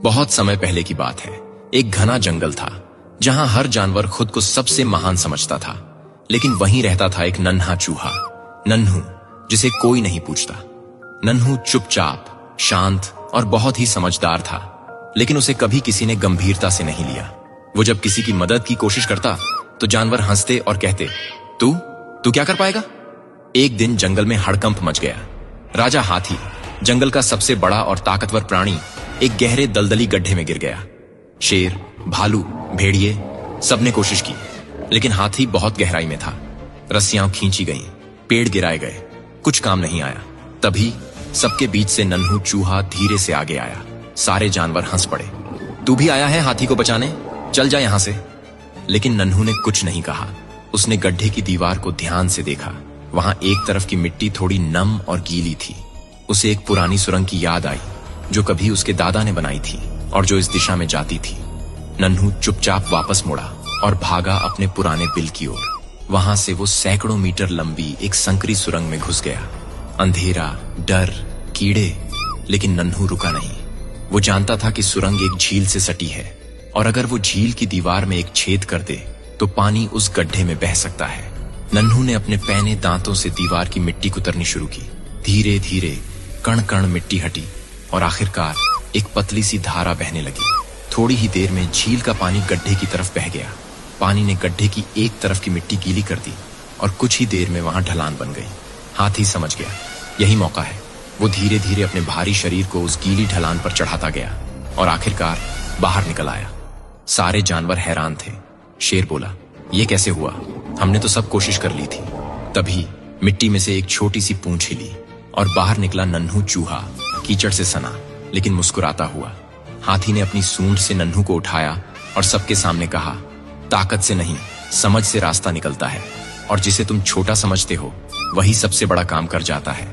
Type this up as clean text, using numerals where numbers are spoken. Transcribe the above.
बहुत समय पहले की बात है। एक घना जंगल था जहां हर जानवर खुद को सबसे महान समझता था, लेकिन वहीं रहता था एक नन्हा चूहा, नन्हू, जिसे कोई नहीं पूछता। नन्हू चुपचाप, शांत और बहुत ही समझदार था, लेकिन उसे कभी किसी ने गंभीरता से नहीं लिया। वो जब किसी की मदद की कोशिश करता तो जानवर हंसते और कहते, तू तू क्या कर पाएगा। एक दिन जंगल में हड़कंप मच गया। राजा हाथी, जंगल का सबसे बड़ा और ताकतवर प्राणी, एक गहरे दलदली गड्ढे में गिर गया। शेर, भालू, भेड़िए, सबने कोशिश की, लेकिन हाथी बहुत गहराई में था। रस्सियां खींची गईं, पेड़ गिराए गए, कुछ काम नहीं आया। तभी सबके बीच से नन्हू चूहा धीरे से आगे आया। सारे जानवर हंस पड़े। तू भी आया है हाथी को बचाने, चल जा यहां से। लेकिन नन्हू ने कुछ नहीं कहा। उसने गड्ढे की दीवार को ध्यान से देखा। वहां एक तरफ की मिट्टी थोड़ी नम और गीली थी। उसे एक पुरानी सुरंग की याद आई जो कभी उसके दादा ने बनाई थी और जो इस दिशा में जाती थी। नन्हू चुपचाप वापस मुड़ा और भागा अपने पुराने बिल की ओर। वहां से वो सैकड़ों मीटर लंबी एक संकरी सुरंग में घुस गया। अंधेरा, डर, कीड़े, लेकिन नन्हू रुका नहीं। वो जानता था कि सुरंग एक झील से सटी है और अगर वो झील की दीवार में एक छेद कर दे तो पानी उस गड्ढे में बह सकता है। नन्हू ने अपने पैने दांतों से दीवार की मिट्टी कुतरनी शुरू की। धीरे धीरे कण कण मिट्टी हटी और आखिरकार एक पतली सी धारा बहने लगी। थोड़ी ही देर में झील का पानी गड्ढे की तरफ बह गया। पानी ने गड्ढे की एक तरफ की मिट्टी गीली कर दी और कुछ ही देर में वहां ढलान बन गई। हाथी समझ गया, यही मौका है। वो धीरे धीरे अपने भारी शरीर को उस गीली ढलान पर चढ़ाता गया और आखिरकार बाहर निकल आया। सारे जानवर हैरान थे। शेर बोला, ये कैसे हुआ? हमने तो सब कोशिश कर ली थी। तभी मिट्टी में से एक छोटी सी पूंछ हिली और बाहर निकला नन्हू चूहा, कीचड़ से सना लेकिन मुस्कुराता हुआ। हाथी ने अपनी सूंड से नन्हू को उठाया और सबके सामने कहा, ताकत से नहीं, समझ से रास्ता निकलता है और जिसे तुम छोटा समझते हो वही सबसे बड़ा काम कर जाता है।